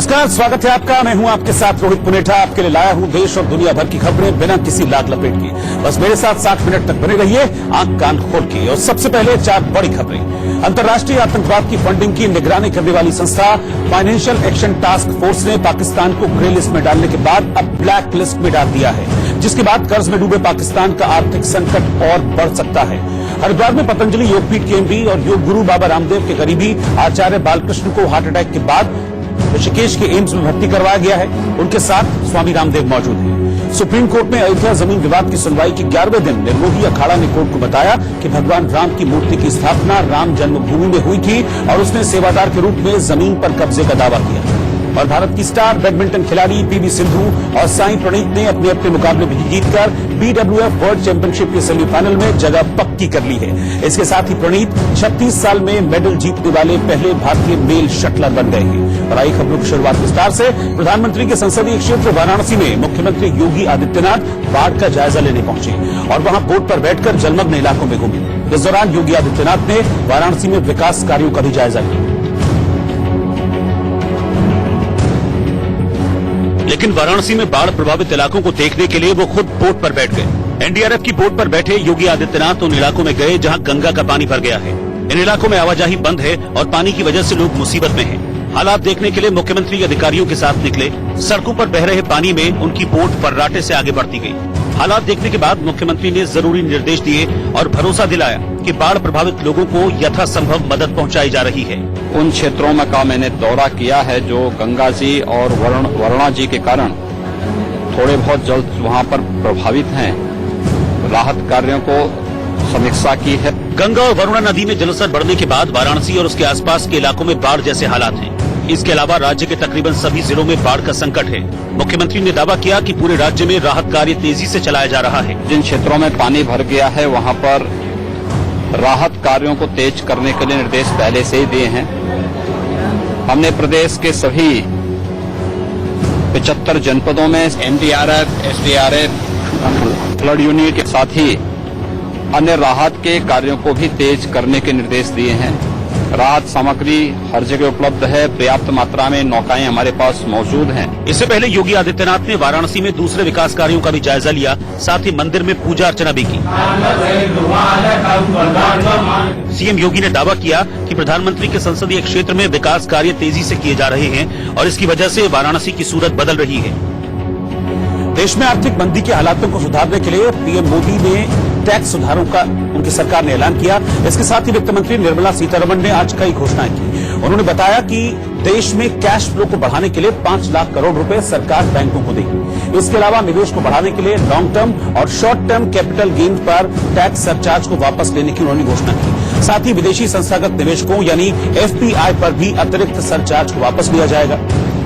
नमस्कार, स्वागत है आपका। मैं हूं आपके साथ रोहित पुनेठा। आपके लिए लाया हूं देश और दुनिया भर की खबरें बिना किसी लाग लपेट की। बस मेरे साथ 60 मिनट तक बने रहिए, आंख कान खोल के। और सबसे पहले 4 बड़ी खबरें। अंतर्राष्ट्रीय आतंकवाद की फंडिंग की निगरानी करने वाली संस्था फाइनेंशियल एक्शन टास्क फोर्स ने पाकिस्तान को ग्रे लिस्ट में डालने के बाद अब ब्लैक लिस्ट में डाल दिया है, जिसके बाद कर्ज में डूबे पाकिस्तान का आर्थिक संकट और बढ़ सकता है। हरिद्वार में पतंजलि योगपीठ के एमडी और योग गुरु बाबा रामदेव के करीबी आचार्य बालकृष्ण को हार्ट अटैक के बाद ऋषिकेश के एम्स में भर्ती करवाया गया है। उनके साथ स्वामी रामदेव मौजूद हैं। सुप्रीम कोर्ट में अयोध्या जमीन विवाद की सुनवाई के 11वें दिन निर्मोही अखाड़ा ने कोर्ट को बताया कि भगवान राम की मूर्ति की स्थापना राम जन्मभूमि में हुई थी और उसने सेवादार के रूप में जमीन पर कब्जे का दावा किया। और भारत की स्टार बैडमिंटन खिलाड़ी पीवी सिंधु और साई प्रणीत ने अपने अपने मुकाबले भी जीतकर बीडब्ल्यूएफ वर्ल्ड चैंपियनशिप के सेमीफाइनल में जगह पक्की कर ली है। इसके साथ ही प्रणीत 36 साल में मेडल जीतने वाले पहले भारतीय मेल शटलर बन गए हैं। और आई खबरों की शुरुआत विस्तार से। प्रधानमंत्री के संसदीय क्षेत्र वाराणसी में मुख्यमंत्री योगी आदित्यनाथ बाढ़ का जायजा लेने पहुंचे और वहां बोट पर बैठकर जलमग्न इलाकों में घूमे। इस दौरान योगी आदित्यनाथ ने वाराणसी में विकास कार्यों का भी जायजा लिया। लेकिन वाराणसी में बाढ़ प्रभावित इलाकों को देखने के लिए वो खुद बोट पर बैठ गए। एनडीआरएफ की बोट पर बैठे योगी आदित्यनाथ उन इलाकों में गए जहां गंगा का पानी भर गया है। इन इलाकों में आवाजाही बंद है और पानी की वजह से लोग मुसीबत में हैं। हालात देखने के लिए मुख्यमंत्री अधिकारियों के साथ निकले। सड़कों पर बह रहे पानी में उनकी बोट फर्राटे से आगे बढ़ती गई। हालात देखने के बाद मुख्यमंत्री ने जरूरी निर्देश दिए और भरोसा दिलाया कि बाढ़ प्रभावित लोगों को यथासंभव मदद पहुंचाई जा रही है। उन क्षेत्रों में का मैंने दौरा किया है जो गंगा जी और वरुणा जी के कारण थोड़े बहुत जल वहां पर प्रभावित हैं। राहत कार्यों को समीक्षा की है। गंगा और वरुणा नदी में जलस्तर बढ़ने के बाद वाराणसी और उसके आसपास के इलाकों में बाढ़ जैसे हालात हैं। इसके अलावा राज्य के तकरीबन सभी जिलों में बाढ़ का संकट है। मुख्यमंत्री ने दावा किया कि पूरे राज्य में राहत कार्य तेजी से चलाया जा रहा है। जिन क्षेत्रों में पानी भर गया है वहां पर राहत कार्यों को तेज करने के लिए निर्देश पहले से ही दिए हैं। हमने प्रदेश के सभी 75 जनपदों में एनडीआरएफ, एसडीआरएफ, फ्लड यूनिट के साथ ही अन्य राहत के कार्यों को भी तेज करने के निर्देश दिए हैं। राहत सामग्री हर जगह उपलब्ध है। पर्याप्त मात्रा में नौकाएं हमारे पास मौजूद हैं। इससे पहले योगी आदित्यनाथ ने वाराणसी में दूसरे विकास कार्यों का भी जायजा लिया। साथ ही मंदिर में पूजा अर्चना भी की। सीएम योगी ने दावा किया कि प्रधानमंत्री के संसदीय क्षेत्र में विकास कार्य तेजी से किए जा रहे हैं और इसकी वजह से वाराणसी की सूरत बदल रही है। देश में आर्थिक मंदी के हालातों को सुधारने के लिए पीएम मोदी ने टैक्स सुधारों का उनकी सरकार ने ऐलान किया। इसके साथ ही वित्त मंत्री निर्मला सीतारमण ने आज कई घोषणाएं की। उन्होंने बताया कि देश में कैश फ्लो को बढ़ाने के लिए 5 लाख करोड़ रुपए सरकार बैंकों को देगी। इसके अलावा निवेश को बढ़ाने के लिए लॉन्ग टर्म और शॉर्ट टर्म कैपिटल गेन पर टैक्स सरचार्ज को वापस लेने की उन्होंने घोषणा की। साथ ही विदेशी संस्थागत निवेशकों यानी एफपीआई पर भी अतिरिक्त सरचार्ज को वापस लिया जाएगा।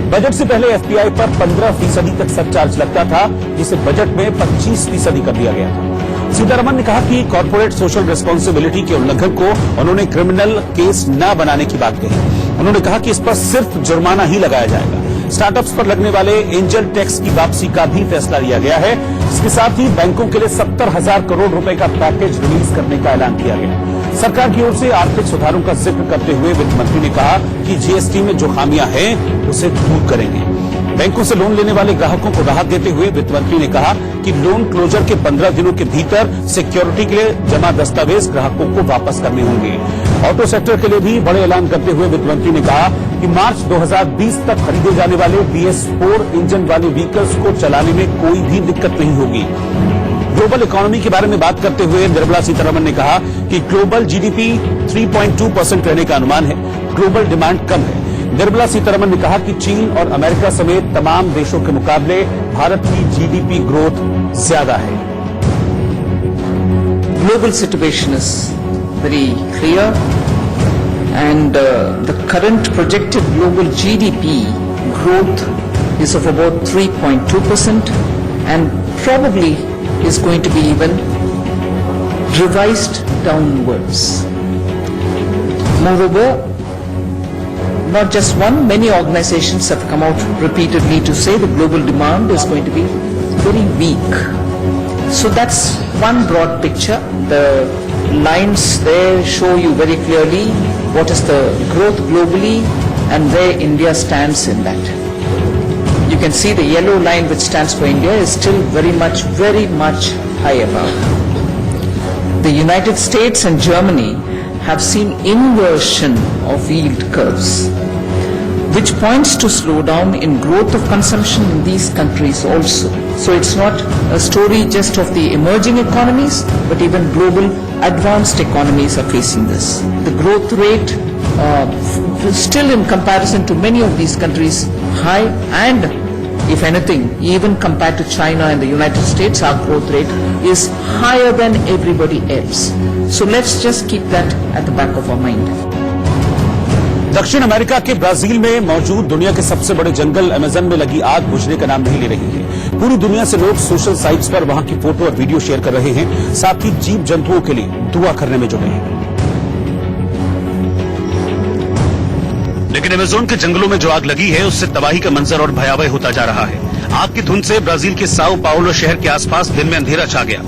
बजट से पहले एफपीआई पर 15% तक सरचार्ज लगता था, जिसे बजट में 25% कर दिया गया था। सीतारमण ने कहा कि कॉर्पोरेट सोशल रिस्पांसिबिलिटी के उल्लंघन को उन्होंने क्रिमिनल केस न बनाने की बात कही। उन्होंने कहा कि इस पर सिर्फ जुर्माना ही लगाया जाएगा। स्टार्टअप्स पर लगने वाले एंजल टैक्स की वापसी का भी फैसला लिया गया है। इसके साथ ही बैंकों के लिए 70,000 करोड़ रुपए का पैकेज रिलीज करने का ऐलान किया गया। सरकार की ओर से आर्थिक सुधारों का जिक्र करते हुए वित्त मंत्री ने कहा कि जीएसटी में जो खामियां हैं उसे दूर करेंगे। बैंकों से लोन लेने वाले ग्राहकों को राहत देते हुए वित्त मंत्री ने कहा कि लोन क्लोजर के 15 दिनों के भीतर सिक्योरिटी के लिए जमा दस्तावेज ग्राहकों को वापस करने होंगे। ऑटो सेक्टर के लिए भी बड़े ऐलान करते हुए वित्त मंत्री ने कहा कि मार्च 2020 तक खरीदे जाने वाले BS4 इंजन वाले व्हीकल्स को चलाने में कोई भी दिक्कत नहीं होगी। ग्लोबल इकोनॉमी के बारे में बात करते हुए निर्मला सीतारमण ने कहा कि ग्लोबल जीडीपी 3.2% रहने का अनुमान है। ग्लोबल डिमांड कम है। निर्मला सीतारमण ने कहा कि चीन और अमेरिका समेत तमाम देशों के मुकाबले भारत की जीडीपी ग्रोथ ज्यादा है। Global situation is very clear, and the current projected global GDP growth is of about 3.2%, and probably is going to be even revised downwards. Moreover, not just one, many organizations have come out repeatedly to say the global demand is going to be very weak. So that's one broad picture. The lines there show you very clearly what is the growth globally and where India stands in that. You can see the yellow line which stands for India is still very much high above. The United States and Germany have seen inversion of yield curves, which points to slowdown in growth of consumption in these countries also. So it's not a story just of the emerging economies, but even global advanced economies are facing this. The growth rate still in comparison to many of these countries high, and if anything, even compared to China and the United States, our growth rate is higher than everybody else. So let's just keep that at the back of our mind. दक्षिण America के Brazil में मौजूद दुनिया के सबसे बड़े जंगल Amazon में लगी आग बुझने का नाम नहीं ले रही है। पूरी दुनिया से लोग सोशल साइट्स पर वहां की फोटो और वीडियो शेयर कर रहे हैं, साथ ही जीव जंतुओं के लिए दुआ करने में जुटे हैं। लेकिन अमेजोन के जंगलों में जो आग लगी है, उससे तबाही का मंजर और भयावह होता जा रहा है। आग की धुंध से ब्राजील के साओ पाउलो शहर के आसपास दिन में अंधेरा छा गया।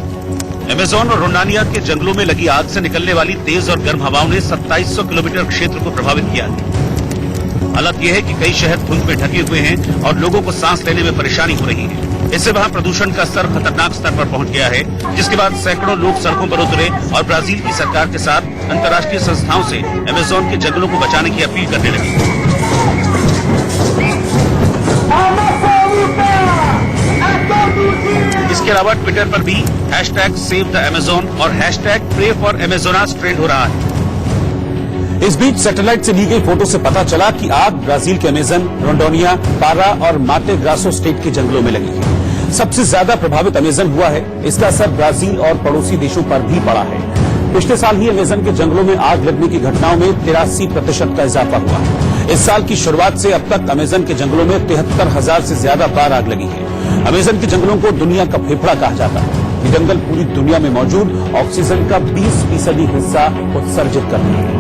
अमेजोन और रोनानिया के जंगलों में लगी आग से निकलने वाली तेज और गर्म हवाओं ने 2700 किलोमीटर क्षेत्र को प्रभावित किया है। हालत यह है कि कई शहर धुंध में ढके हुए हैं और लोगों को सांस लेने में परेशानी हो रही है। इससे वहां प्रदूषण का स्तर खतरनाक स्तर पर पहुंच गया है, जिसके बाद सैकड़ों लोग सड़कों पर उतरे और ब्राजील की सरकार के साथ अंतर्राष्ट्रीय संस्थाओं से अमेजोन के जंगलों को बचाने की अपील करने लगी। इसके अलावा ट्विटर पर भी #SaveTheAmazon और #PrayForAmazonas ट्रेंड हो रहा है। इस बीच सैटेलाइट से ली गई फोटो से पता चला कि आग ब्राजील के अमेजन, रोंडोनिया, पारा और माटे ग्रासो स्टेट के जंगलों में लगी है। सबसे ज्यादा प्रभावित अमेजन हुआ है। इसका असर ब्राजील और पड़ोसी देशों पर भी पड़ा है। पिछले साल ही अमेजन के जंगलों में आग लगने की घटनाओं में 83% का इजाफा हुआ है। इस साल की शुरुआत से अब तक अमेजन के जंगलों में 73,000 से ज्यादा बार आग लगी है। अमेजन के जंगलों को दुनिया का फेफड़ा कहा जाता है। ये जंगल पूरी दुनिया में मौजूद ऑक्सीजन का 20% हिस्सा उत्सर्जित करते हैं।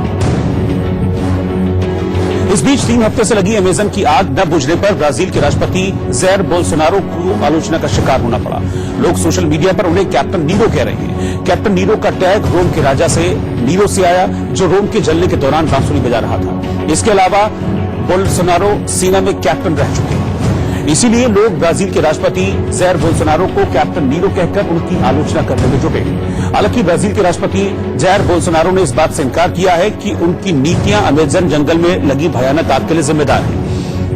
इस बीच 3 हफ्ते से लगी अमेजन की आग न बुझने पर ब्राजील के राष्ट्रपति जैर बोल्सोनारो को आलोचना का शिकार होना पड़ा। लोग सोशल मीडिया पर उन्हें कैप्टन नीरो कह रहे हैं। कैप्टन नीरो का टैग रोम के राजा से नीरो से आया, जो रोम के जलने के दौरान बांसुरी बजा रहा था। इसके अलावा बोल्सोनारो सेना में कैप्टन रह चुके हैं। इसीलिए लोग ब्राजील के राष्ट्रपति जैर बोल्सोनारो को कैप्टन नीरो कहकर उनकी आलोचना करने में जुटे। हालांकि ब्राजील के राष्ट्रपति जैर बोल्सोनारो ने इस बात से इनकार किया है कि उनकी नीतियां अमेजन जंगल में लगी भयानक आग के लिए जिम्मेदार हैं।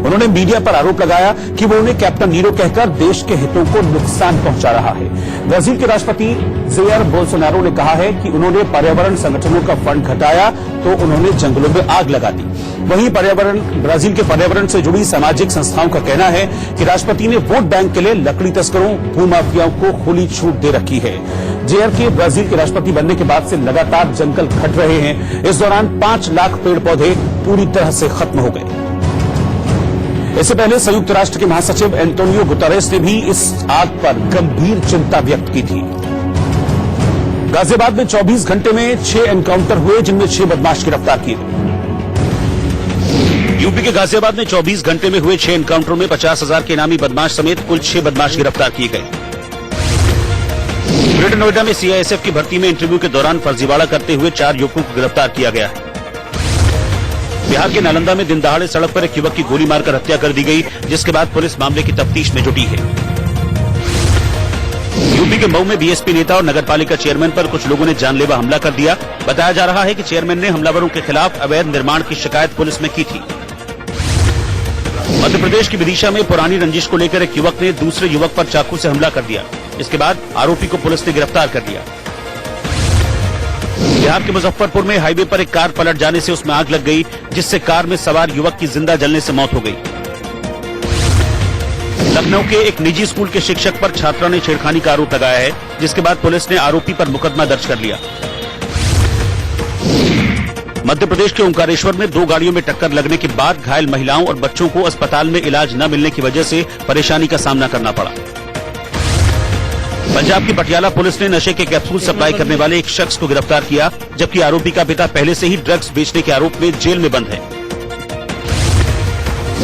उन्होंने मीडिया पर आरोप लगाया कि वो उन्हें कैप्टन नीरो कहकर देश के हितों को नुकसान पहुंचा रहा है। ब्राजील के राष्ट्रपति जैर बोल्सोनारो ने कहा है कि उन्होंने पर्यावरण संगठनों का फंड घटाया तो उन्होंने जंगलों में आग लगा दी। वहीं ब्राजील के पर्यावरण से जुड़ी सामाजिक संस्थाओं का कहना है कि राष्ट्रपति ने वोट बैंक के लिए लकड़ी तस्करों, भूमाफियाओं को खुली छूट दे रखी है। जेआर के ब्राजील के राष्ट्रपति बनने के बाद से लगातार जंगल घट रहे हैं। इस दौरान 5 लाख पेड़ पौधे पूरी तरह से खत्म हो गए। इससे पहले संयुक्त राष्ट्र के महासचिव एंटोनियो गुतेरेस ने भी इस आग पर गंभीर चिंता व्यक्त की थी। गाजियाबाद में 24 घंटे में 6 एनकाउंटर हुए, जिनमें 6 बदमाश गिरफ्तार किए गए। यूपी के गाजियाबाद में 24 घंटे में हुए 6 एनकाउंटरों में 50,000 के इनामी बदमाश समेत कुल 6 बदमाश गिरफ्तार किए गए। ग्रेटर नोएडा में सीआईएसएफ की भर्ती में इंटरव्यू के दौरान फर्जीवाड़ा करते हुए 4 युवकों को गिरफ्तार किया गया है। बिहार के नालंदा में दिन दहाड़े सड़क पर एक युवक की गोली मारकर हत्या कर दी गई, जिसके बाद पुलिस मामले की तफ्तीश में जुटी है। यूपी के मऊ में बीएसपी नेता और नगरपालिका चेयरमैन पर कुछ लोगों ने जानलेवा हमला कर दिया। बताया जा रहा है कि चेयरमैन ने हमलावरों के खिलाफ अवैध निर्माण की शिकायत पुलिस में की थी। मध्य प्रदेश की विदिशा में पुरानी रंजिश को लेकर एक युवक ने दूसरे युवक पर चाकू से हमला कर दिया। इसके बाद आरोपी को पुलिस ने गिरफ्तार कर लिया। बिहार के मुजफ्फरपुर में हाईवे पर एक कार पलट जाने से उसमें आग लग गई, जिससे कार में सवार युवक की जिंदा जलने से मौत हो गई। लखनऊ के एक निजी स्कूल के शिक्षक पर छात्रा ने छेड़खानी का आरोप लगाया है, जिसके बाद पुलिस ने आरोपी पर मुकदमा दर्ज कर लिया। मध्य प्रदेश के ओंकारेश्वर में 2 गाड़ियों में टक्कर लगने के बाद घायल महिलाओं और बच्चों को अस्पताल में इलाज न मिलने की वजह से परेशानी का सामना करना पड़ा। पंजाब की पटियाला पुलिस ने नशे के कैप्सूल सप्लाई करने वाले एक शख्स को गिरफ्तार किया, जबकि आरोपी का पिता पहले से ही ड्रग्स बेचने के आरोप में जेल में बंद है।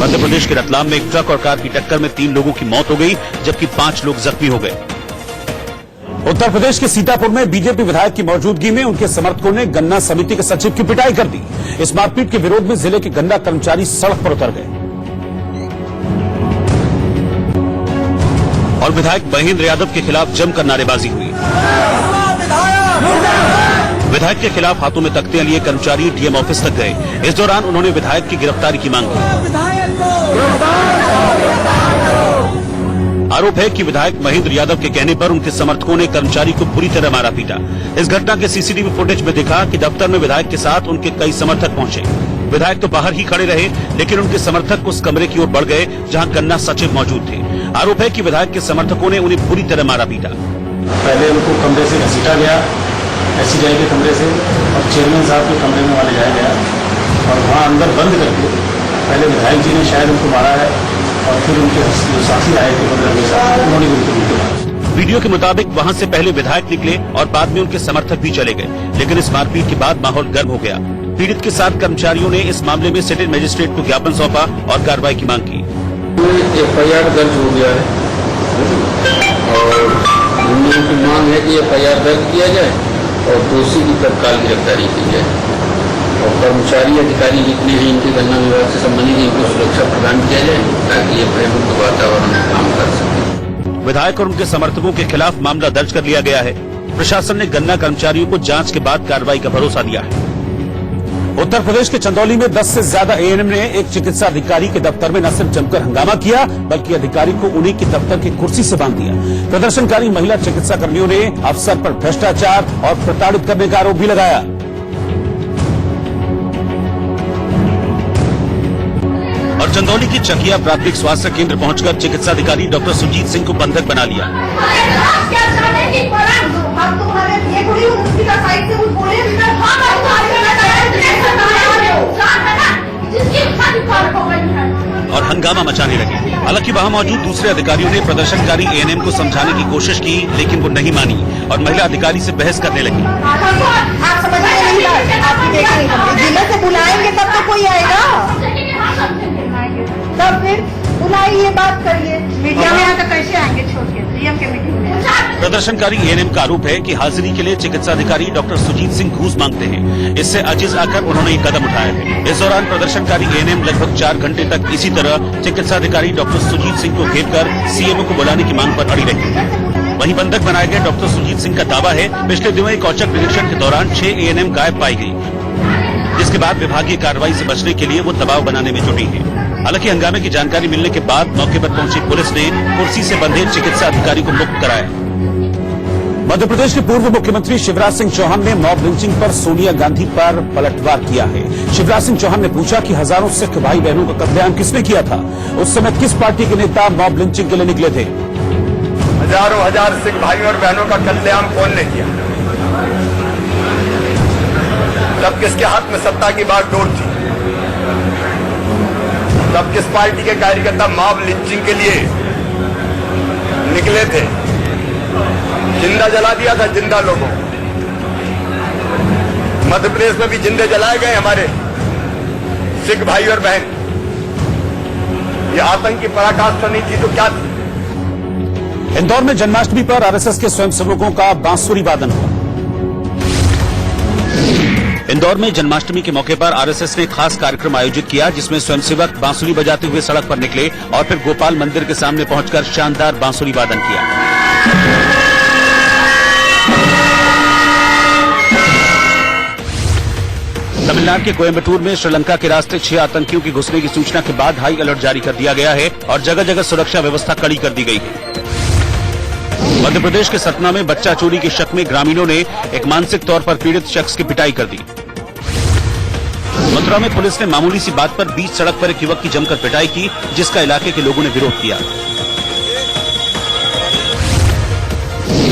मध्य प्रदेश के रतलाम में एक ट्रक और कार की टक्कर में 3 लोगों की मौत हो गई, जबकि 5 लोग जख्मी हो गए। उत्तर प्रदेश के सीतापुर में बीजेपी विधायक की मौजूदगी में उनके समर्थकों ने गन्ना समिति के सचिव की पिटाई कर दी। इस मारपीट के विरोध में जिले के गन्ना कर्मचारी सड़क पर उतर गए और विधायक महेंद्र यादव के खिलाफ जमकर नारेबाजी हुई। विधायक के खिलाफ हाथों में तख्तियां लिए कर्मचारी डीएम ऑफिस तक गए। इस दौरान उन्होंने विधायक की गिरफ्तारी की मांग की। आरोप है कि विधायक महेंद्र यादव के कहने पर उनके समर्थकों ने कर्मचारी को बुरी तरह मारा पीटा। इस घटना के सीसीटीवी फुटेज में दिखा कि दफ्तर में विधायक के साथ उनके कई समर्थक पहुंचे। विधायक तो बाहर ही खड़े रहे, लेकिन उनके समर्थक उस कमरे की ओर बढ़ गए जहां गन्ना सचिव मौजूद थे। आरोप है कि विधायक के समर्थकों ने उन्हें बुरी तरह मारा पीटा। पहले उनको कमरे से घसीटा गया, एससीजाई के कमरे से, और चेयरमैन साहब के कमरे में ले जाया गया और वहाँ अंदर बंद करके पहले विधायक जी ने शायद उनको मारा है और फिर उनके जो साथी आए थे उन्होंने उनको मारा। वीडियो के मुताबिक वहां से पहले विधायक निकले और बाद में उनके समर्थक भी चले गए, लेकिन इस मारपीट के बाद माहौल गर्म हो गया। पीड़ित के साथ कर्मचारियों ने इस मामले में सिटिंग मजिस्ट्रेट को ज्ञापन सौंपा और कार्रवाई की मांग की। FIR दर्ज हो गया है और हम लोगों की मांग है कि FIR दर्ज किया जाए और दोषी की तत्काल गिरफ्तारी की जाए और कर्मचारी अधिकारी जितने हैं इनके गन्ना विभाग से संबंधित इनको सुरक्षा प्रदान किया जाए ताकि ये भयमुक्त वातावरण में काम कर सके। विधायक और उनके समर्थकों के खिलाफ मामला दर्ज कर लिया गया है। प्रशासन ने गन्ना कर्मचारियों को जांच के बाद कार्रवाई का भरोसा दिया है। उत्तर प्रदेश के चंदौली में 10 से ज्यादा एएनएम ने एक चिकित्सा अधिकारी के दफ्तर में न सिर्फ जमकर हंगामा किया, बल्कि अधिकारी को उन्हीं की दफ्तर की कुर्सी से बांध दिया। प्रदर्शनकारी महिला चिकित्सा कर्मियों ने अफसर पर भ्रष्टाचार और प्रताड़ित करने का आरोप भी लगाया। और चंदौली की चकिया प्राथमिक स्वास्थ्य केंद्र पहुंचकर चिकित्सा अधिकारी डॉक्टर सुजीत सिंह को बंधक बना लिया। और हंगामा मचाने लगे। हालांकि वहां मौजूद दूसरे अधिकारियों ने प्रदर्शनकारी एएनएम को समझाने की कोशिश की, लेकिन वो नहीं मानी और महिला अधिकारी से बहस करने लगी। आप जिले से बुलाएंगे तब तो कोई आएगा, तब फिर बुलाइए, बात करिए। मीडिया में आकर कैसे आएंगे छोड़ के सीएम के मीटिंग में। प्रदर्शनकारी एएनएम का आरोप है कि हाजिरी के लिए चिकित्सा अधिकारी डॉक्टर सुजीत सिंह घूस मांगते हैं। इससे अजिज आकर उन्होंने ये कदम उठाया है। इस दौरान प्रदर्शनकारी एएनएम लगभग 4 घंटे तक इसी तरह चिकित्सा अधिकारी डॉक्टर सुजीत सिंह को घेरकर सीएमओ को बुलाने की मांग पर अड़ी रही। वहीं बंधक बनाए गए डॉक्टर सुजीत सिंह का दावा है पिछले दिनों एक औचक निरीक्षण के दौरान 6 एएनएम गायब पाई गई, जिसके बाद विभागीय कार्रवाई से बचने के लिए वो दबाव बनाने में जुटी है। हालांकि हंगामे की जानकारी मिलने के बाद मौके पर पहुंची पुलिस ने कुर्सी से बंधे चिकित्सा अधिकारी को मुक्त कराया। मध्य प्रदेश के पूर्व मुख्यमंत्री शिवराज सिंह चौहान ने मॉब लिंचिंग पर सोनिया गांधी पर पलटवार किया है। शिवराज सिंह चौहान ने पूछा कि हजारों सिख भाई बहनों का कत्लेआम किसने किया था, उस समय किस पार्टी के नेता मॉब लिंचिंग के लिए निकले थे। हजारों हजार सिख भाई और बहनों का कत्लेआम कौन ने किया? तब किसके हाथ में सत्ता की बागडोर थी? तब किस पार्टी के कार्यकर्ता मॉब लिंचिंग के लिए निकले थे? जिंदा जला दिया था जिंदा लोगों। मध्य प्रदेश में भी जिंदे जलाए गए हमारे सिख भाई और बहन। ये आतंक की पराकाष्ठा नहीं थी तो क्या थी? इंदौर में जन्माष्टमी पर आरएसएस के स्वयंसेवकों का बांसुरी वादन हुआ। इंदौर में जन्माष्टमी के मौके पर आरएसएस ने खास कार्यक्रम आयोजित किया, जिसमें स्वयंसेवक बांसुरी बजाते हुए सड़क पर निकले और फिर गोपाल मंदिर के सामने पहुंचकर शानदार बांसुरी वादन किया। तमिलनाडु के कोयम्बटूर में श्रीलंका के रास्ते 6 आतंकियों के घुसने की सूचना के बाद हाई अलर्ट जारी कर दिया गया है और जगह जगह सुरक्षा व्यवस्था कड़ी कर दी गई है। मध्य प्रदेश के सतना में बच्चा चोरी के शक में ग्रामीणों ने एक मानसिक तौर पर पीड़ित शख्स की पिटाई कर दी। मथुरा में पुलिस ने मामूली सी बात पर बीच सड़क पर एक युवक की जमकर पिटाई की, जिसका इलाके के लोगों ने विरोध किया।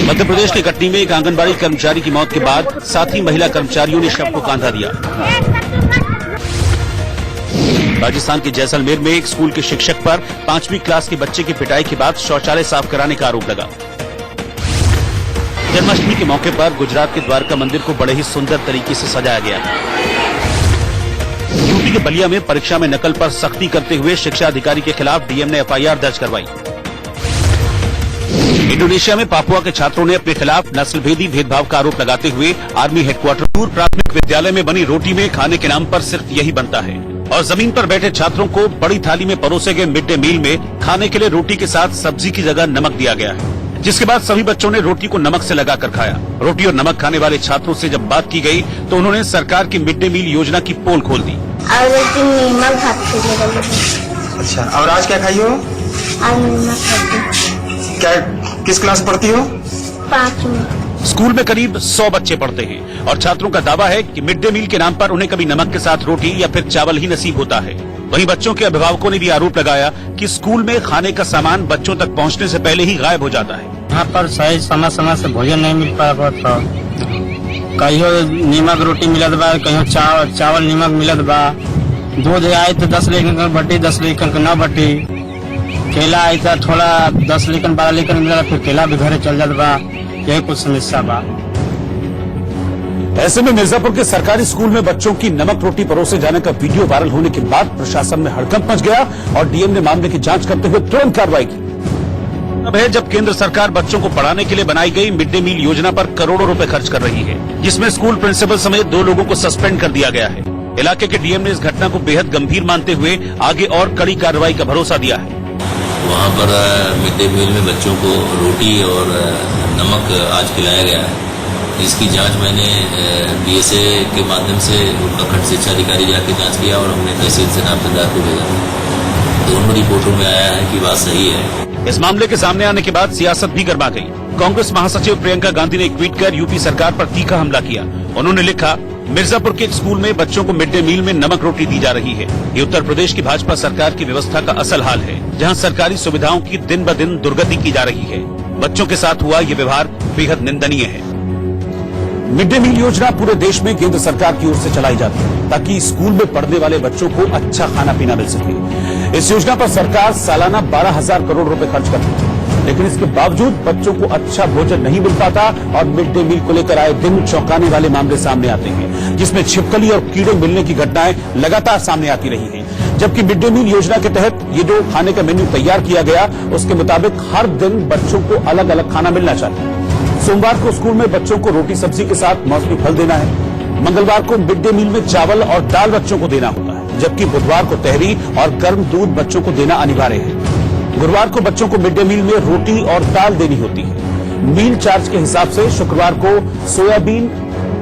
मध्य प्रदेश के कटनी में एक आंगनबाड़ी कर्मचारी की मौत के बाद साथी महिला कर्मचारियों ने शव को कांधा दिया। राजस्थान के जैसलमेर में एक स्कूल के शिक्षक पर 5वीं क्लास के बच्चे की पिटाई के बाद शौचालय साफ कराने का आरोप लगा। जन्माष्टमी के मौके पर गुजरात के द्वारका मंदिर को बड़े ही सुंदर तरीके से सजाया गया है। यूपी के बलिया में परीक्षा में नकल पर सख्ती करते हुए शिक्षा अधिकारी के खिलाफ डीएम ने FIR दर्ज करवाई। इंडोनेशिया में पापुआ के छात्रों ने अपने खिलाफ नस्लभेदी भेदभाव का आरोप लगाते हुए आर्मी हेडक्वार्टर दूर प्राथमिक विद्यालय में बनी रोटी में खाने के नाम पर सिर्फ यही बनता है और जमीन पर बैठे छात्रों को बड़ी थाली में परोसे गए मिड डे मील में खाने के लिए रोटी के साथ सब्जी की जगह नमक दिया गया है, जिसके बाद सभी बच्चों ने रोटी को नमक से लगाकर खाया। रोटी और नमक खाने वाले छात्रों से जब बात की गई तो उन्होंने सरकार की मिड डे मील योजना की पोल खोल दी। और एक दिन नीमक भात खाई। अच्छा, और आज क्या खाई हो? आज नीमक खाई। क्या किस क्लास पढ़ती हो? 5 में। स्कूल में करीब 100 बच्चे पढ़ते हैं और छात्रों का दावा है कि मिड डे मील के नाम पर उन्हें कभी नमक के साथ रोटी या फिर चावल ही नसीब होता है। वहीं बच्चों के अभिभावकों ने भी आरोप लगाया कि स्कूल में खाने का सामान बच्चों तक पहुंचने से पहले ही गायब हो जाता है। यहाँ पर सही समय से भोजन नहीं मिल पाता। कहियो नीमक रोटी मिलत बा, कहियो चावल नीमक मिलत बा। दूध आई तो 10 लीटर बटी, 10 लीटर न बटी। केला आई तो थोड़ा 10 लीटर 12 लीटर मिला, फिर केला भी घरे चल जात बा। यही कुछ समस्या बा। ऐसे में मिर्जापुर के सरकारी स्कूल में बच्चों की नमक रोटी परोसे जाने का वीडियो वायरल होने के बाद प्रशासन में हड़कंप मच गया और डीएम ने मामले की जांच करते हुए तुरंत कार्रवाई की। अब है जब केंद्र सरकार बच्चों को पढ़ाने के लिए बनाई गई मिड डे मील योजना पर करोड़ों रुपए खर्च कर रही है, जिसमें स्कूल प्रिंसिपल समेत 2 लोगों को सस्पेंड कर दिया गया है। इलाके के डीएम ने इस घटना को बेहद गंभीर मानते हुए आगे और कड़ी कार्रवाई का भरोसा दिया है। वहाँ पर मिड डे मील में बच्चों को रोटी और नमक आज खिलाया गया है। इसकी जांच मैंने बीएसए के माध्यम से उत्तराखंड शिक्षा अधिकारी जाके जांच किया और हमने तहसील से नामजदगार को भेजा। दोनों रिपोर्टों में आया है कि बात सही है। इस मामले के सामने आने के बाद सियासत भी गर्मा गई। कांग्रेस महासचिव प्रियंका गांधी ने एक ट्वीट कर यूपी सरकार पर तीखा हमला किया। उन्होंने लिखा, मिर्जापुर के एक स्कूल में बच्चों को मिड डे मील में नमक रोटी दी जा रही है। ये उत्तर प्रदेश की भाजपा सरकार की व्यवस्था का असल हाल है, जहां सरकारी सुविधाओं की दिन ब दिन दुर्गति की जा रही है। बच्चों के साथ हुआ ये व्यवहार बेहद निंदनीय है। मिड डे मील योजना पूरे देश में केंद्र सरकार की ओर से चलाई जाती है ताकि स्कूल में पढ़ने वाले बच्चों को अच्छा खाना पीना मिल सके। इस योजना पर सरकार सालाना 12,000 करोड़ रुपए खर्च करती है, लेकिन इसके बावजूद बच्चों को अच्छा भोजन नहीं मिल पाता और मिड डे मील को लेकर आए दिन चौंकाने वाले मामले सामने आते हैं, जिसमें छिपकली और कीड़े मिलने की घटनाएं लगातार सामने आती रही हैं। जबकि मिड डे मील योजना के तहत ये जो खाने का मेन्यू तैयार किया गया, उसके मुताबिक हर दिन बच्चों को अलग अलग खाना मिलना चाहिए। सोमवार को स्कूल में बच्चों को रोटी सब्जी के साथ मौसमी फल देना है। मंगलवार को मिड डे मील में चावल और दाल बच्चों को देना होता है, जबकि बुधवार को तहरी और गर्म दूध बच्चों को देना अनिवार्य है। गुरुवार को बच्चों को मिड डे मील में रोटी और दाल देनी होती है। मील चार्ज के हिसाब से शुक्रवार को सोयाबीन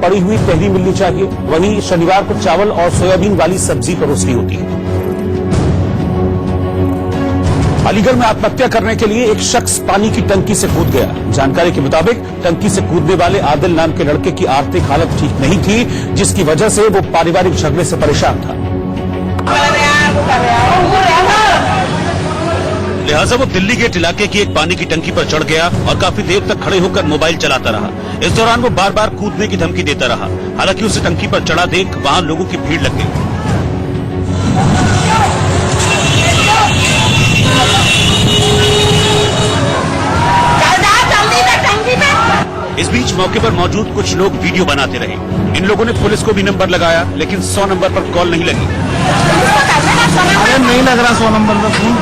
पड़ी हुई तहरी मिलनी चाहिए, वहीं शनिवार को चावल और सोयाबीन वाली सब्जी परोसनी होती है। अलीगढ़ में आत्महत्या करने के लिए एक शख्स पानी की टंकी से कूद गया। जानकारी के मुताबिक टंकी से कूदने वाले आदिल नाम के लड़के की आर्थिक हालत ठीक नहीं थी, जिसकी वजह से वो पारिवारिक झगड़े से परेशान था। लिहाजा वो दिल्ली गेट इलाके की एक पानी की टंकी पर चढ़ गया और काफी देर तक खड़े होकर मोबाइल चलाता रहा। इस दौरान वो बार बार कूदने की धमकी देता रहा। हालांकि उसे टंकी पर चढ़ा देख वहां लोगों की भीड़ लग गई। इस बीच मौके पर मौजूद कुछ लोग वीडियो बनाते रहे। इन लोगों ने पुलिस को भी नंबर लगाया, लेकिन 100 नंबर पर कॉल नहीं लगी। अरे नहीं लग रहा 100 नंबर पर फोन।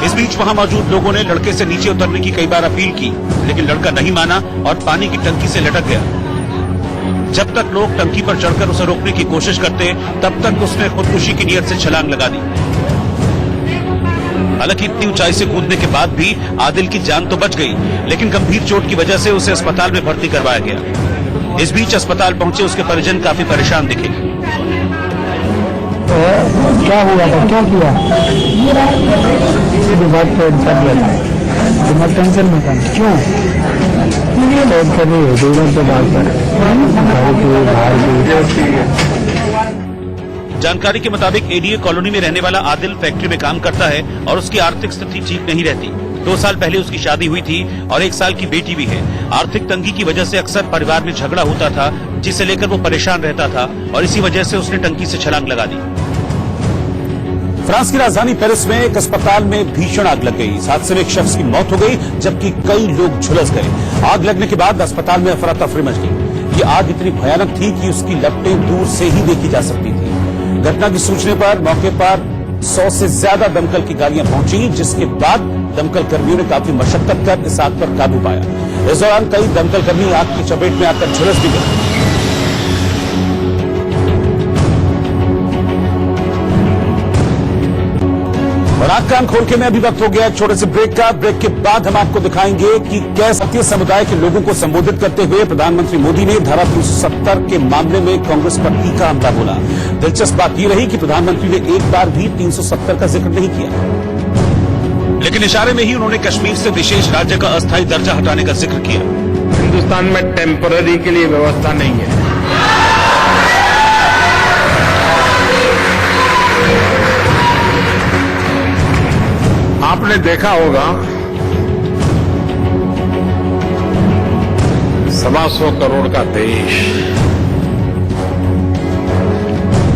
इस बीच वहां मौजूद लोगों ने लड़के से नीचे उतरने की कई बार अपील की, लेकिन लड़का नहीं माना और पानी की टंकी से लटक गया। जब तक लोग टंकी पर चढ़कर उसे रोकने की कोशिश करते, तब तक उसने खुदकुशी की नीयत से छलांग लगा दी। हालांकि इतनी ऊंचाई से कूदने के बाद भी आदिल की जान तो बच गई, लेकिन गंभीर चोट की वजह से उसे अस्पताल में भर्ती करवाया गया। इस बीच अस्पताल पहुंचे उसके परिजन काफी परेशान दिखे। क्या हुआ था, क्या किया? टेंशन में था, क्यों? जानकारी के मुताबिक एडीए कॉलोनी में रहने वाला आदिल फैक्ट्री में काम करता है और उसकी आर्थिक स्थिति ठीक नहीं रहती। 2 साल पहले उसकी शादी हुई थी और 1 साल की बेटी भी है। आर्थिक तंगी की वजह से अक्सर परिवार में झगड़ा होता था, जिसे लेकर वो परेशान रहता था और इसी वजह से उसने टंकी से छलांग लगा दी। फ्रांस की राजधानी पेरिस में एक अस्पताल में भीषण आग लग गई। इस हादसे में एक शख्स की मौत हो गई, जबकि कई लोग झुलस गए। आग लगने के बाद अस्पताल में अफरा तफरी मच गई। ये आग इतनी भयानक थी कि उसकी लपटें दूर से ही देखी जा सकती थी। घटना की सूचना पर मौके पर 100 से ज्यादा दमकल की गाड़ियां पहुंची, जिसके बाद दमकल कर्मियों ने काफी मशक्कत कर इस आग पर काबू पाया। इस दौरान कई दमकल कर्मी आग की चपेट में आकर झुलस भी गए। और आग कान खोल के मैं अभी वक्त हो गया एक छोटे से ब्रेक का। ब्रेक के बाद हम आपको दिखाएंगे कि कैसे भारतीय समुदाय के लोगों को संबोधित करते हुए प्रधानमंत्री मोदी ने धारा 370 के मामले में कांग्रेस पर तीखा हमला बोला। दिलचस्प बात यह रही कि प्रधानमंत्री ने एक बार भी 370 का जिक्र नहीं किया, लेकिन इशारे में ही उन्होंने कश्मीर से विशेष राज्य का अस्थायी दर्जा हटाने का जिक्र किया। हिंदुस्तान में टेम्पररी के लिए व्यवस्था नहीं है। आपने देखा होगा 125 करोड़ का देश,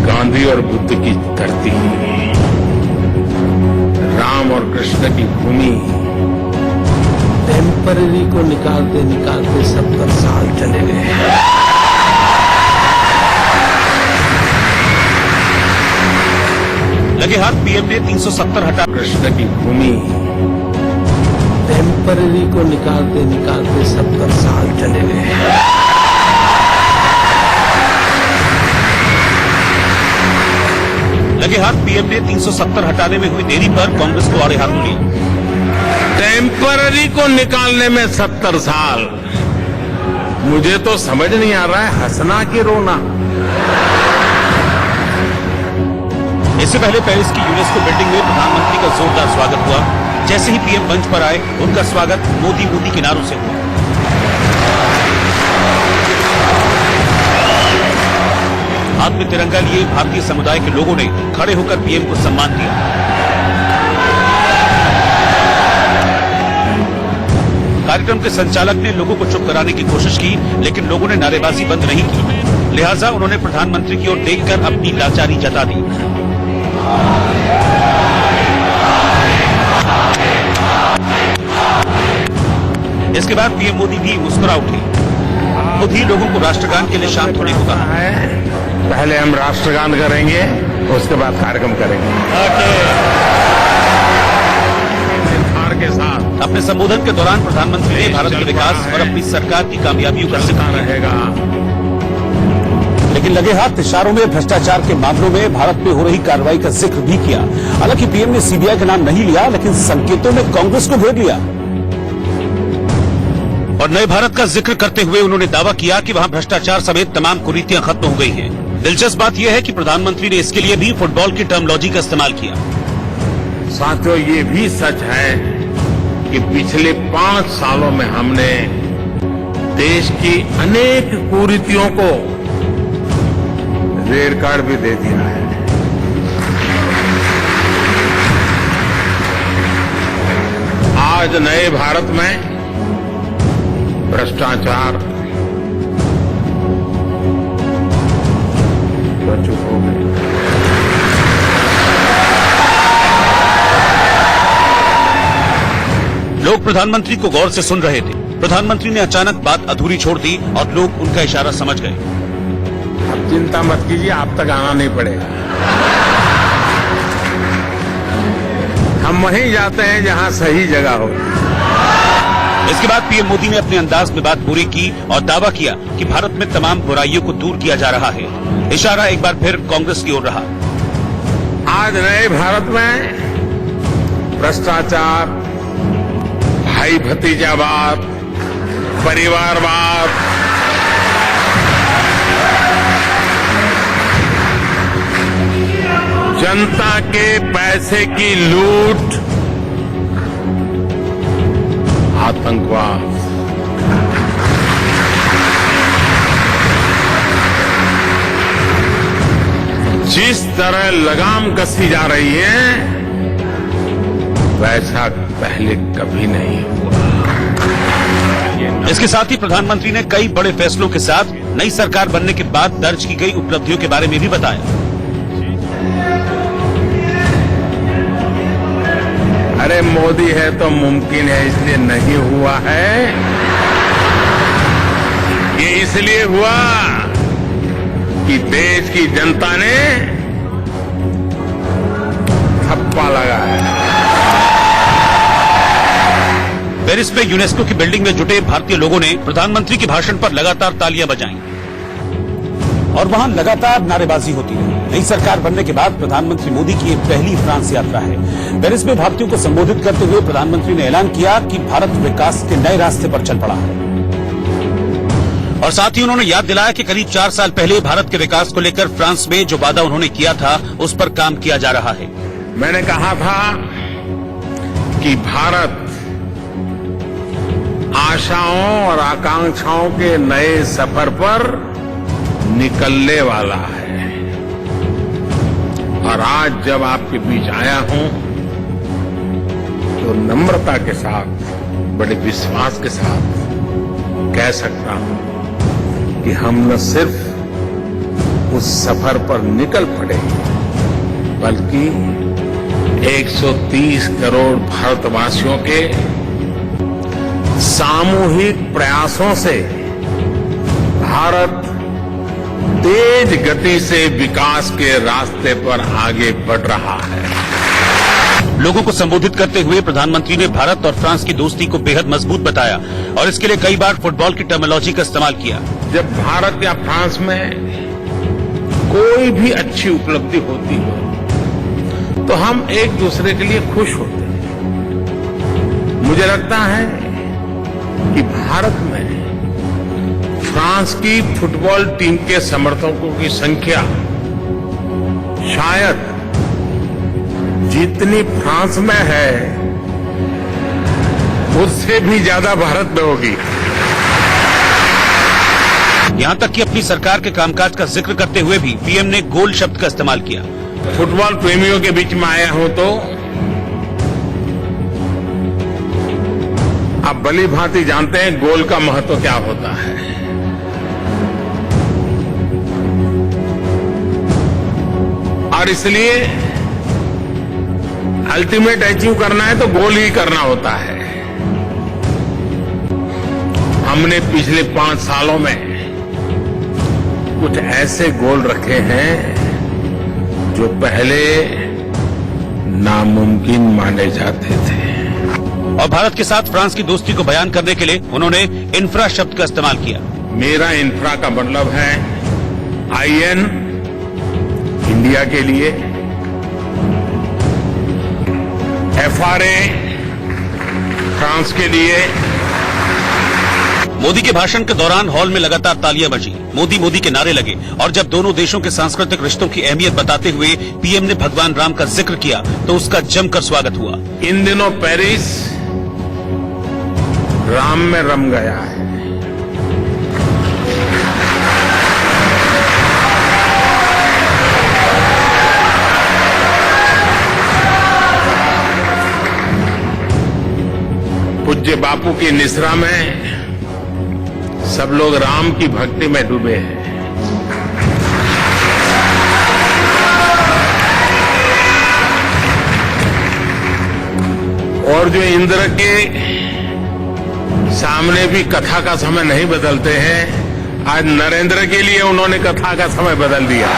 गांधी और बुद्ध की धरती, राम और कृष्ण की भूमि, टेम्पररी को निकालते निकालते 70 साल चले गए। लगे हाथ पीएम ने 370 हटा कृष्ण की भूमि, टेम्पररी को निकालते निकालते 70 साल चले गए। लगे हाथ पीएम ने 370 हटाने में हुई देरी पर कांग्रेस को आड़े हाथों लिया। टेम्पररी को निकालने में 70 साल, मुझे तो समझ नहीं आ रहा है हंसना कि रोना। इससे पहले पेरिस की यूनेस्को बिल्डिंग में प्रधानमंत्री का जोरदार स्वागत हुआ। जैसे ही पीएम मंच पर आए, उनका स्वागत मोदी मोदी के नारों से हुआ। हाथ में तिरंगा लिए भारतीय समुदाय के लोगों ने खड़े होकर पीएम को सम्मान दिया। कार्यक्रम के संचालक ने लोगों को चुप कराने की कोशिश की, लेकिन लोगों ने नारेबाजी बंद नहीं की। लिहाजा उन्होंने प्रधानमंत्री की ओर देखकर अपनी लाचारी जता दी। इसके बाद पीएम मोदी भी मुस्कुरा उठे। मोदी लोगों को राष्ट्रगान के लिए शांत होने को कहा। पहले हम राष्ट्रगान करेंगे, उसके बाद कार्यक्रम करेंगे। के साथ अपने संबोधन के दौरान प्रधानमंत्री ने भारत के विकास और अपनी सरकार की कामयाबियों का जिक्र रहेगा। लेकिन लगे हाथ इशारों में भ्रष्टाचार के मामलों में भारत में हो रही कार्रवाई का जिक्र भी किया। हालांकि पीएम ने सीबीआई का नाम नहीं लिया, लेकिन संकेतों में कांग्रेस को घेर लिया। और नए भारत का जिक्र करते हुए उन्होंने दावा किया कि वहां भ्रष्टाचार समेत तमाम कुरीतियां खत्म हो गई हैं। दिलचस्प बात यह है कि प्रधानमंत्री ने इसके लिए भी फुटबॉल की टर्मिनोलॉजी का इस्तेमाल किया। साथियों, ये भी सच है कि पिछले 5 सालों में हमने देश की अनेक कुरीतियों को रेड कार्ड भी दे दिया है। आज नए भारत में भ्रष्टाचार चुप हो गए। लोग प्रधानमंत्री को गौर से सुन रहे थे। प्रधानमंत्री ने अचानक बात अधूरी छोड़ दी और लोग उनका इशारा समझ गए। अब चिंता मत कीजिए, आप तक आना नहीं पड़ेगा। हम वहीं जाते हैं जहां सही जगह हो। इसके बाद पीएम मोदी ने अपने अंदाज में बात पूरी की और दावा किया कि भारत में तमाम बुराइयों को दूर किया जा रहा है। इशारा एक बार फिर कांग्रेस की ओर रहा। आज नए भारत में भ्रष्टाचार, भाई भतीजावाद, परिवारवाद, जनता के पैसे की लूट, आतंकवाद, जिस तरह लगाम कसी जा रही है, वैसा पहले कभी नहीं हुआ। इसके साथ ही प्रधानमंत्री ने कई बड़े फैसलों के साथ नई सरकार बनने के बाद दर्ज की गई उपलब्धियों के बारे में भी बताया। अरे मोदी है तो मुमकिन है, इसलिए नहीं हुआ है। ये इसलिए हुआ कि देश की जनता ने ठप्पा लगा है। पेरिस में यूनेस्को की बिल्डिंग में जुटे भारतीय लोगों ने प्रधानमंत्री के भाषण पर लगातार तालियां बजाईं और वहां लगातार नारेबाजी होती रही। नई सरकार बनने के बाद प्रधानमंत्री मोदी की ये पहली फ्रांस यात्रा है। पेरिस में भारतीयों को संबोधित करते हुए प्रधानमंत्री ने ऐलान किया कि भारत विकास के नए रास्ते पर चल पड़ा है और साथ ही उन्होंने याद दिलाया कि करीब 4 साल पहले भारत के विकास को लेकर फ्रांस में जो वादा उन्होंने किया था उस पर काम किया जा रहा है। मैंने कहा था कि भारत आशाओं और आकांक्षाओं के नए सफर पर निकलने वाला है और आज जब आपके बीच आया हूं तो नम्रता के साथ, बड़े विश्वास के साथ कह सकता हूं कि हम न सिर्फ उस सफर पर निकल पड़े बल्कि 130 करोड़ भारतवासियों के सामूहिक प्रयासों से भारत तेज गति से विकास के रास्ते पर आगे बढ़ रहा है। लोगों को संबोधित करते हुए प्रधानमंत्री ने भारत और फ्रांस की दोस्ती को बेहद मजबूत बताया और इसके लिए कई बार फुटबॉल की टर्मिनोलॉजी का इस्तेमाल किया। जब भारत या फ्रांस में कोई भी अच्छी उपलब्धि होती हो तो हम एक दूसरे के लिए खुश होते हैं। मुझे लगता है कि भारत में फ्रांस की फुटबॉल टीम के समर्थकों की संख्या शायद जितनी फ्रांस में है उससे भी ज्यादा भारत में होगी। यहां तक कि अपनी सरकार के कामकाज का जिक्र करते हुए भी पीएम ने गोल शब्द का इस्तेमाल किया। फुटबॉल प्रेमियों के बीच में आया हूं तो आप भली भांति जानते हैं गोल का महत्व क्या होता है। और इसलिए अल्टीमेट अचीव करना है तो गोल ही करना होता है। हमने पिछले 5 सालों में कुछ ऐसे गोल रखे हैं जो पहले नामुमकिन माने जाते थे। और भारत के साथ फ्रांस की दोस्ती को बयान करने के लिए उन्होंने इंफ्रा शब्द का इस्तेमाल किया। मेरा इंफ्रा का मतलब है IN इंडिया के लिए, FRA फ्रांस के लिए। मोदी के भाषण के दौरान हॉल में लगातार तालियां बजी, मोदी मोदी के नारे लगे और जब दोनों देशों के सांस्कृतिक रिश्तों की अहमियत बताते हुए पीएम ने भगवान राम का जिक्र किया तो उसका जमकर स्वागत हुआ। इन दिनों पेरिस राम में रम गया है। पूज्य बापू की निसरा में सब लोग राम की भक्ति में डूबे हैं। और जो इंद्र के सामने भी कथा का समय नहीं बदलते हैं, आज नरेंद्र के लिए उन्होंने कथा का समय बदल दिया।